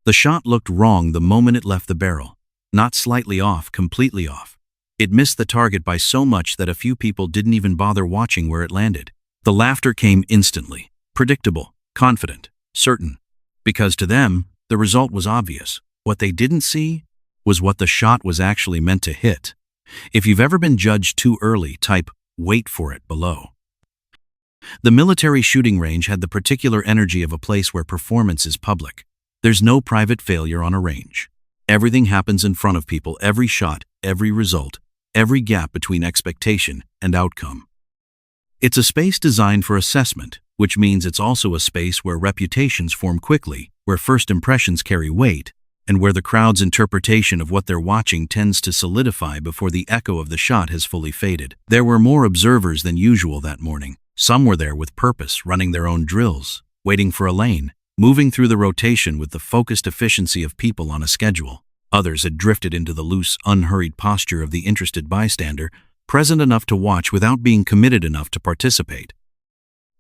The shot looked wrong the moment it left the barrel. Not slightly off, completely off. It missed the target by so much that a few people didn't even bother watching where it landed. The laughter came instantly, predictable, confident, certain. Because to them, the result was obvious. What they didn't see was what the shot was actually meant to hit. If you've ever been judged too early, type "wait for it" below. The military shooting range had the particular energy of a place where performance is public. There's no private failure on a range. Everything happens in front of people, every shot, every result, every gap between expectation and outcome. It's a space designed for assessment, which means it's also a space where reputations form quickly, where first impressions carry weight, and where the crowd's interpretation of what they're watching tends to solidify before the echo of the shot has fully faded. There were more observers than usual that morning. Some were there with purpose, running their own drills, waiting for a lane, moving through the rotation with the focused efficiency of people on a schedule. Others had drifted into the loose, unhurried posture of the interested bystander, present enough to watch without being committed enough to participate.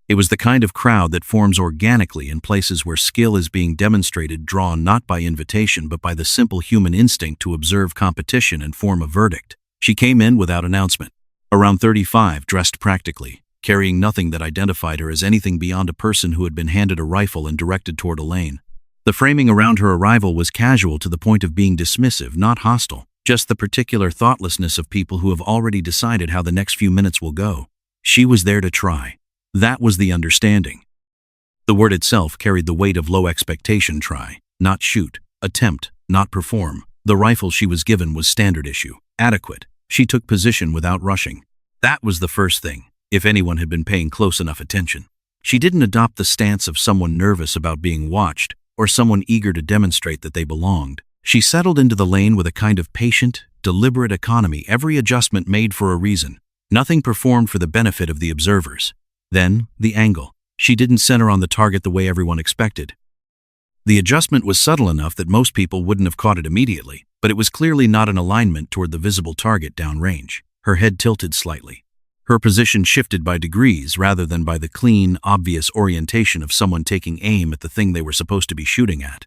It was the kind of crowd that forms organically in places where skill is being demonstrated, drawn not by invitation but by the simple human instinct to observe competition and form a verdict. She came in without announcement. Around 35, dressed practically, carrying nothing that identified her as anything beyond a person who had been handed a rifle and directed toward a lane. The framing around her arrival was casual to the point of being dismissive, not hostile, just the particular thoughtlessness of people who have already decided how the next few minutes will go. She was there to try. That was the understanding. The word itself carried the weight of low expectation. Try, not shoot, attempt, not perform. The rifle she was given was standard issue, adequate. She took position without rushing. That was the first thing, if anyone had been paying close enough attention. She didn't adopt the stance of someone nervous about being watched or someone eager to demonstrate that they belonged. She settled into the lane with a kind of patient, deliberate economy, every adjustment made for a reason. Nothing performed for the benefit of the observers. Then, the angle. She didn't center on the target the way everyone expected. The adjustment was subtle enough that most people wouldn't have caught it immediately, but it was clearly not an alignment toward the visible target downrange. Her head tilted slightly. Her position shifted by degrees rather than by the clean, obvious orientation of someone taking aim at the thing they were supposed to be shooting at.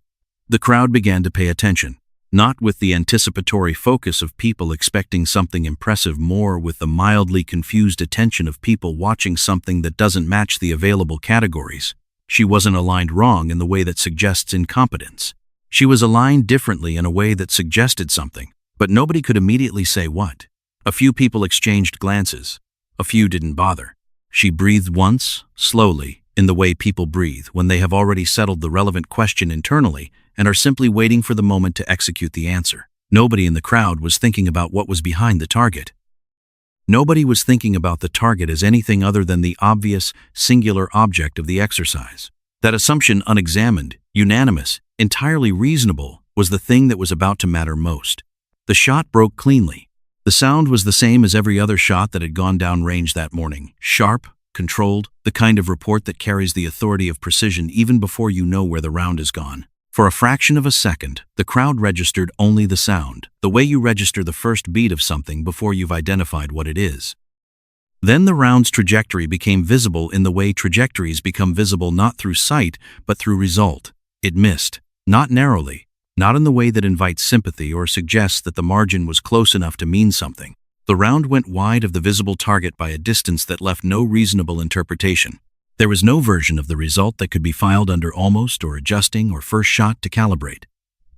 The crowd began to pay attention, not with the anticipatory focus of people expecting something impressive, more with the mildly confused attention of people watching something that doesn't match the available categories. She wasn't aligned wrong in the way that suggests incompetence. She was aligned differently in a way that suggested something, but nobody could immediately say what. A few people exchanged glances. A few didn't bother. She breathed once, slowly, in the way people breathe when they have already settled the relevant question internally and are simply waiting for the moment to execute the answer. Nobody in the crowd was thinking about what was behind the target. Nobody was thinking about the target as anything other than the obvious, singular object of the exercise. That assumption, unexamined, unanimous, entirely reasonable, was the thing that was about to matter most. The shot broke cleanly. The sound was the same as every other shot that had gone down range that morning. Sharp, controlled, the kind of report that carries the authority of precision even before you know where the round is gone. For a fraction of a second, the crowd registered only the sound, the way you register the first beat of something before you've identified what it is. Then the round's trajectory became visible in the way trajectories become visible not through sight, but through result. It missed, not narrowly, not in the way that invites sympathy or suggests that the margin was close enough to mean something. The round went wide of the visible target by a distance that left no reasonable interpretation. There was no version of the result that could be filed under almost or adjusting or first shot to calibrate.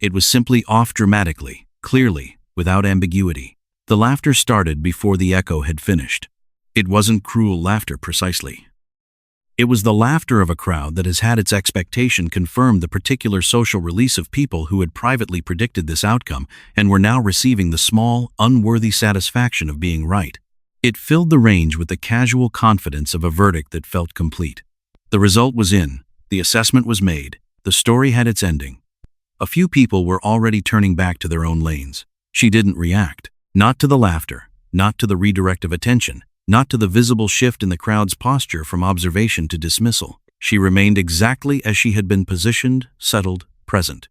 It was simply off dramatically, clearly, without ambiguity. The laughter started before the echo had finished. It wasn't cruel laughter precisely. It was the laughter of a crowd that has had its expectation confirm the particular social release of people who had privately predicted this outcome and were now receiving the small, unworthy satisfaction of being right. It filled the range with the casual confidence of a verdict that felt complete. The result was in, the assessment was made, the story had its ending. A few people were already turning back to their own lanes. She didn't react, not to the laughter, not to the redirect of attention, not to the visible shift in the crowd's posture from observation to dismissal. She remained exactly as she had been positioned, settled, present.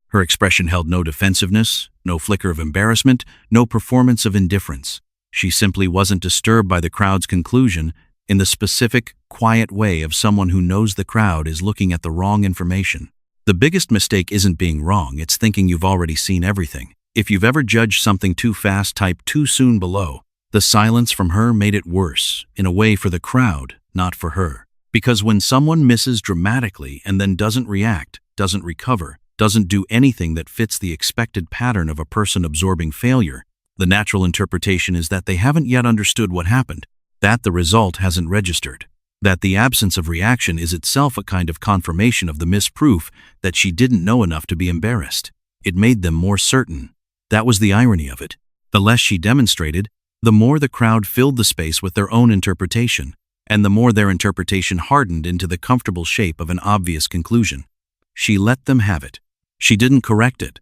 Her expression held no defensiveness, no flicker of embarrassment, no performance of indifference. She simply wasn't disturbed by the crowd's conclusion in the specific, quiet way of someone who knows the crowd is looking at the wrong information. The biggest mistake isn't being wrong, it's thinking you've already seen everything. If you've ever judged something too fast, type too soon below. The silence from her made it worse, in a way for the crowd, not for her. Because when someone misses dramatically and then doesn't react, doesn't recover, doesn't do anything that fits the expected pattern of a person absorbing failure, the natural interpretation is that they haven't yet understood what happened, that the result hasn't registered, that the absence of reaction is itself a kind of confirmation of the misproof that she didn't know enough to be embarrassed. It made them more certain. That was the irony of it. The less she demonstrated, the more the crowd filled the space with their own interpretation, and the more their interpretation hardened into the comfortable shape of an obvious conclusion. She let them have it. She didn't correct it.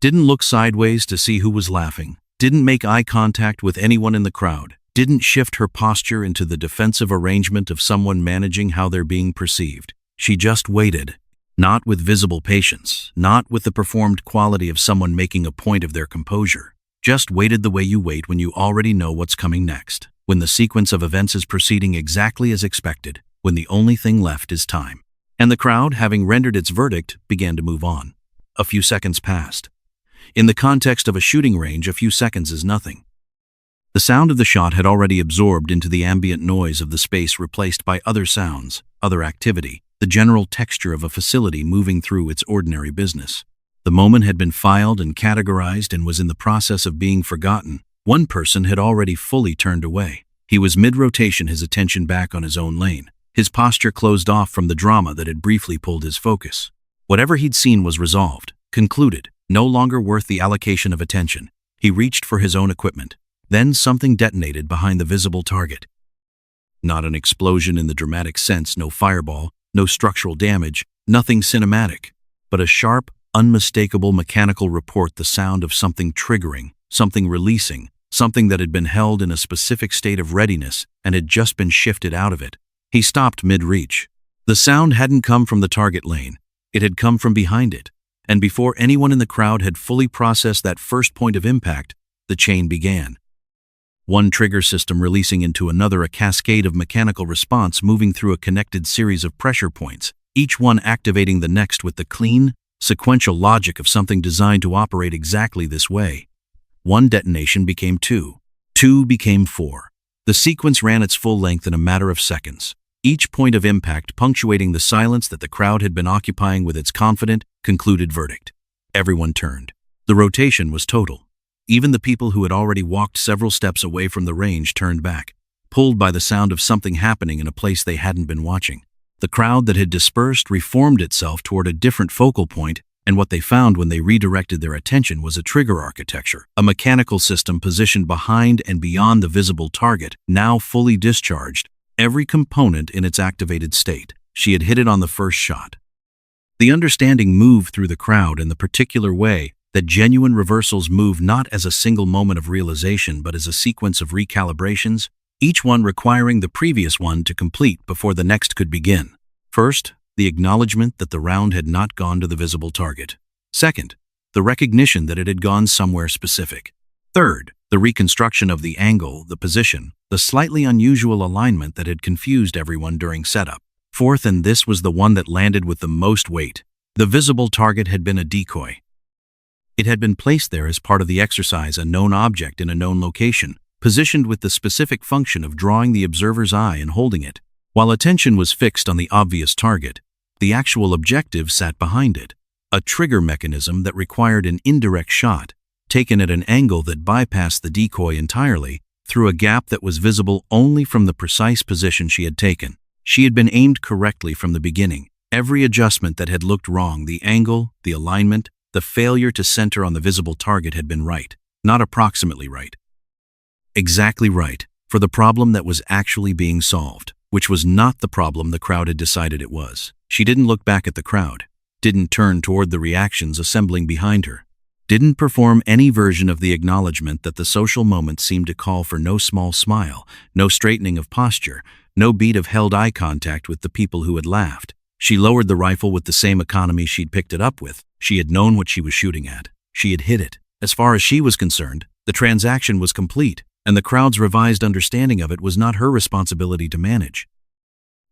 Didn't look sideways to see who was laughing. Didn't make eye contact with anyone in the crowd. Didn't shift her posture into the defensive arrangement of someone managing how they're being perceived. She just waited. Not with visible patience, not with the performed quality of someone making a point of their composure. Just waited the way you wait when you already know what's coming next, when the sequence of events is proceeding exactly as expected, when the only thing left is time. And the crowd, having rendered its verdict, began to move on. A few seconds passed. In the context of a shooting range, a few seconds is nothing. The sound of the shot had already absorbed into the ambient noise of the space, replaced by other sounds, other activity, the general texture of a facility moving through its ordinary business. The moment had been filed and categorized and was in the process of being forgotten. One person had already fully turned away. He was mid-rotation, his attention back on his own lane, his posture closed off from the drama that had briefly pulled his focus. Whatever he'd seen was resolved, concluded, no longer worth the allocation of attention. He reached for his own equipment. Then something detonated behind the visible target. Not an explosion in the dramatic sense, no fireball, no structural damage, nothing cinematic, but a sharp, unmistakable mechanical report, the sound of something triggering, something releasing, something that had been held in a specific state of readiness and had just been shifted out of it. He stopped mid-reach. The sound hadn't come from the target lane. It had come from behind it. And before anyone in the crowd had fully processed that first point of impact, the chain began. One trigger system releasing into another, a cascade of mechanical response moving through a connected series of pressure points, each one activating the next with the clean, sequential logic of something designed to operate exactly this way. One detonation became two. Two became four. The sequence ran its full length in a matter of seconds, each point of impact punctuating the silence that the crowd had been occupying with its confident, concluded verdict. Everyone turned. The rotation was total. Even the people who had already walked several steps away from the range turned back, pulled by the sound of something happening in a place they hadn't been watching. The crowd that had dispersed reformed itself toward a different focal point, and what they found when they redirected their attention was a trigger architecture, a mechanical system positioned behind and beyond the visible target, now fully discharged, every component in its activated state. She had hit it on the first shot. The understanding moved through the crowd in the particular way that genuine reversals move, not as a single moment of realization but as a sequence of recalibrations, each one requiring the previous one to complete before the next could begin. First, the acknowledgement that the round had not gone to the visible target. Second, the recognition that it had gone somewhere specific. Third, the reconstruction of the angle, the position, the slightly unusual alignment that had confused everyone during setup. Fourth, and this was the one that landed with the most weight, the visible target had been a decoy. It had been placed there as part of the exercise, a known object in a known location, positioned with the specific function of drawing the observer's eye and holding it. While attention was fixed on the obvious target, the actual objective sat behind it, a trigger mechanism that required an indirect shot, taken at an angle that bypassed the decoy entirely, through a gap that was visible only from the precise position she had taken. She had been aimed correctly from the beginning. Every adjustment that had looked wrong, the angle, the alignment, the failure to center on the visible target had been right, not approximately right. Exactly right, for the problem that was actually being solved, which was not the problem the crowd had decided it was. She didn't look back at the crowd, didn't turn toward the reactions assembling behind her, didn't perform any version of the acknowledgement that the social moment seemed to call for. No small smile, no straightening of posture, no beat of held eye contact with the people who had laughed. She lowered the rifle with the same economy she'd picked it up with. She had known what she was shooting at. She had hit it. As far as she was concerned, the transaction was complete, and the crowd's revised understanding of it was not her responsibility to manage.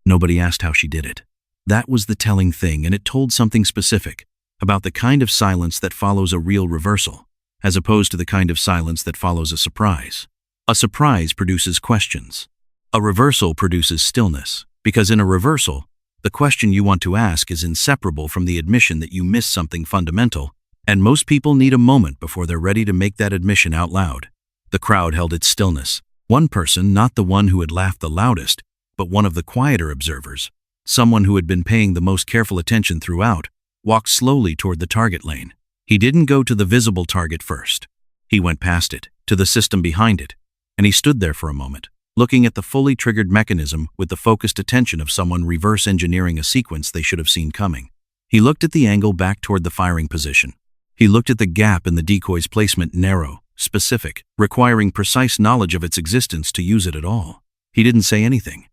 Nobody asked how she did it. That was the telling thing, and it told something specific about the kind of silence that follows a real reversal, as opposed to the kind of silence that follows a surprise. A surprise produces questions. A reversal produces stillness, because in a reversal, the question you want to ask is inseparable from the admission that you missed something fundamental, and most people need a moment before they're ready to make that admission out loud. The crowd held its stillness. One person, not the one who had laughed the loudest, but one of the quieter observers, someone who had been paying the most careful attention throughout, walked slowly toward the target lane. He didn't go to the visible target first. He went past it, to the system behind it, and he stood there for a moment, looking at the fully triggered mechanism with the focused attention of someone reverse engineering a sequence they should have seen coming. He looked at the angle back toward the firing position. He looked at the gap in the decoy's placement, narrow, specific, requiring precise knowledge of its existence to use it at all. He didn't say anything.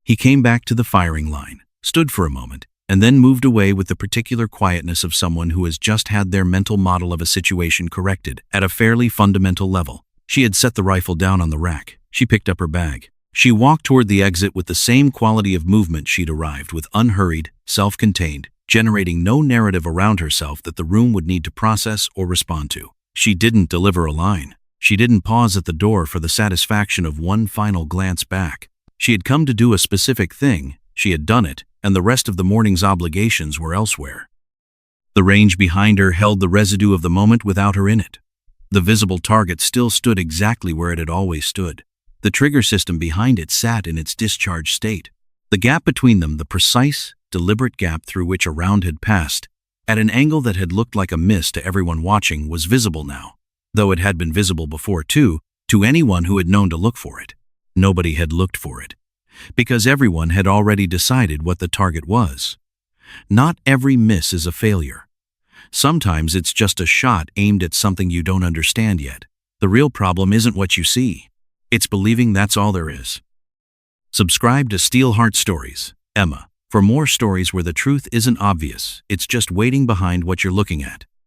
He came back to the firing line, stood for a moment, and then moved away with the particular quietness of someone who has just had their mental model of a situation corrected at a fairly fundamental level. She had set the rifle down on the rack. She picked up her bag. She walked toward the exit with the same quality of movement she'd arrived with, unhurried, self-contained, generating no narrative around herself that the room would need to process or respond to. She didn't deliver a line. She didn't pause at the door for the satisfaction of one final glance back. She had come to do a specific thing, she had done it, and the rest of the morning's obligations were elsewhere. The range behind her held the residue of the moment without her in it. The visible target still stood exactly where it had always stood. The trigger system behind it sat in its discharge state. The gap between them, the precise, deliberate gap through which a round had passed, at an angle that had looked like a miss to everyone watching, was visible now, though it had been visible before too, to anyone who had known to look for it. Nobody had looked for it, because everyone had already decided what the target was. Not every miss is a failure. Sometimes it's just a shot aimed at something you don't understand yet. The real problem isn't what you see. It's believing that's all there is. Subscribe to Steelheart Stories, Emma, for more stories where the truth isn't obvious, it's just waiting behind what you're looking at.